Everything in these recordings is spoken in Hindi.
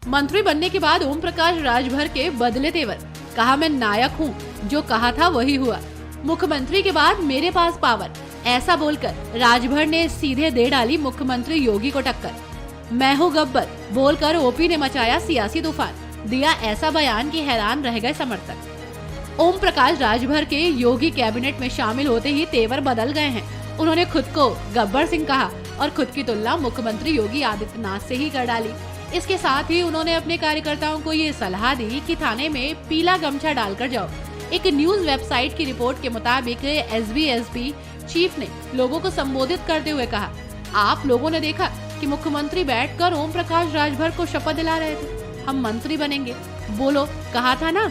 मंत्री बनने के बाद ओम प्रकाश राजभर के बदले तेवर, कहा मैं नायक हूँ, जो कहा था वही हुआ। मुख्यमंत्री के बाद मेरे पास पावर, ऐसा बोलकर राजभर ने सीधे दे डाली मुख्यमंत्री योगी को टक्कर। मैं हूँ गब्बर बोलकर ओपी ने मचाया सियासी तूफान, दिया ऐसा बयान कि हैरान रह गए समर्थक। ओम प्रकाश राजभर के योगी कैबिनेट में शामिल होते ही तेवर बदल गए हैं। उन्होंने खुद को गब्बर सिंह कहा और खुद की तुलना मुख्यमंत्री योगी आदित्यनाथ से ही कर डाली। इसके साथ ही उन्होंने अपने कार्यकर्ताओं को ये सलाह दी कि थाने में पीला गमछा डालकर जाओ। एक न्यूज वेबसाइट की रिपोर्ट के मुताबिक एसबी चीफ ने लोगों को संबोधित करते हुए कहा, आप लोगों ने देखा कि मुख्यमंत्री बैठकर ओम प्रकाश राजभर को शपथ दिला रहे थे, हम मंत्री बनेंगे। बोलो, कहा था ना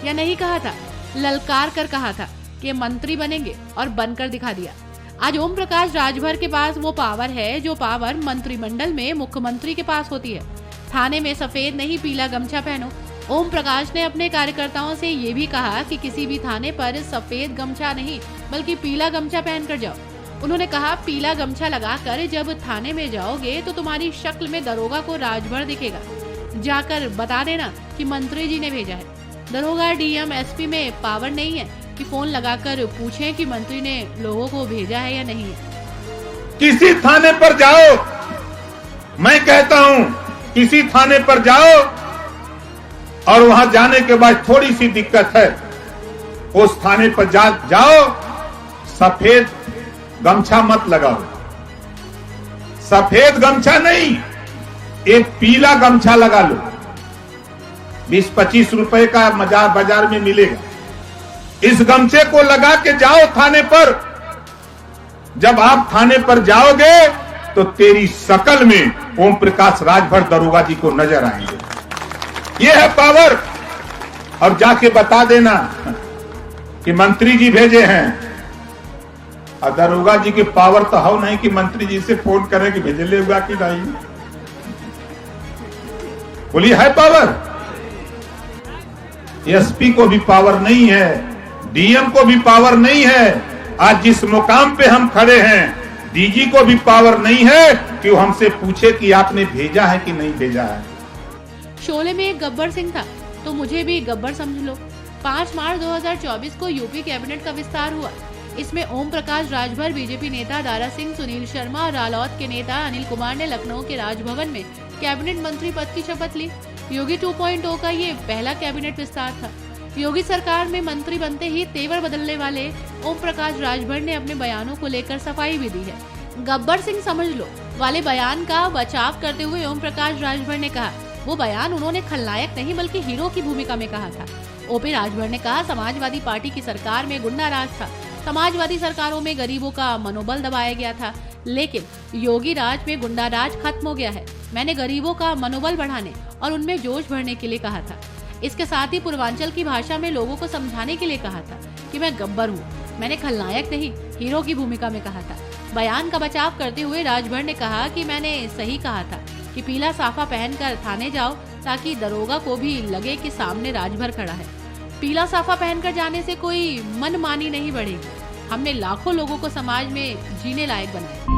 या नहीं कहा था? ललकार कर कहा था कि मंत्री बनेंगे और बनकर दिखा दिया। आज ओम प्रकाश राजभर के पास वो पावर है जो पावर मंत्रिमंडल में मुख्यमंत्री के पास होती है। थाने में सफेद नहीं पीला गमछा पहनो। ओम प्रकाश ने अपने कार्यकर्ताओं से ये भी कहा कि किसी भी थाने पर सफेद गमछा नहीं बल्कि पीला गमछा पहनकर जाओ। उन्होंने कहा, पीला गमछा लगाकर जब थाने में जाओगे तो तुम्हारी शक्ल में दरोगा को राजभर दिखेगा। जाकर बता देना कि मंत्री जी ने भेजा है। दरोगा डीएम एसपी में पावर नहीं है कि फोन लगाकर पूछें कि मंत्री ने लोगों को भेजा है या नहीं है। किसी थाने पर जाओ, मैं कहता हूं किसी थाने पर जाओ और वहां जाने के बाद थोड़ी सी दिक्कत है, उस थाने पर जाओ, सफेद गमछा मत लगाओ। सफेद गमछा नहीं, एक पीला गमछा लगा लो। 20-25 रुपए का बाजार में मिलेगा। इस गमछे को लगा के जाओ थाने पर। जब आप थाने पर जाओगे तो तेरी शकल में ओम प्रकाश राजभर दरोगा जी को नजर आएंगे। यह है पावर। और जाके बता देना कि मंत्री जी भेजे हैं। और दरोगा जी की पावर तो हो नहीं कि मंत्री जी से फोन करें कि भेजे होगा कि नहीं। बोलिए, है पावर? एसपी को भी पावर नहीं है, डीएम को भी पावर नहीं है। आज जिस मुकाम पे हम खड़े हैं, डीजी को भी पावर नहीं है कि वो हमसे पूछे कि आपने भेजा है कि नहीं भेजा है। शोले में एक गब्बर सिंह था तो मुझे भी गब्बर समझ लो। 5 मार्च 2024 को यूपी कैबिनेट का विस्तार हुआ। इसमें ओम प्रकाश राजभर, बीजेपी नेता दारा सिंह, सुनील शर्मा और रालोद के नेता अनिल कुमार ने लखनऊ के राजभवन में कैबिनेट मंत्री पद की शपथ ली। योगी 2.0 का ये पहला कैबिनेट विस्तार था। योगी सरकार में मंत्री बनते ही तेवर बदलने वाले ओम प्रकाश राजभर ने अपने बयानों को लेकर सफाई भी दी है। गब्बर सिंह समझ लो वाले बयान का बचाव करते हुए ओम प्रकाश राजभर ने कहा, वो बयान उन्होंने खलनायक नहीं बल्कि हीरो की भूमिका में कहा था। ओपी राजभर ने कहा, समाजवादी पार्टी की सरकार में गुंडा राज था। समाजवादी सरकारों में गरीबों का मनोबल दबाया गया था, लेकिन योगी राज में गुंडा राज खत्म हो गया है। मैंने गरीबों का मनोबल बढ़ाने और उनमें जोश भरने के लिए कहा था। इसके साथ ही पूर्वांचल की भाषा में लोगों को समझाने के लिए कहा था कि मैं गब्बर हूँ। मैंने खलनायक नहीं, हीरो की भूमिका में कहा था। बयान का बचाव करते हुए राजभर ने कहा कि मैंने सही कहा था कि पीला साफा पहनकर थाने जाओ ताकि दरोगा को भी लगे कि सामने राजभर खड़ा है। पीला साफा पहनकर जाने से कोई मनमानी नहीं बढ़ेगी। हमने लाखों लोगों को समाज में जीने लायक बनाया।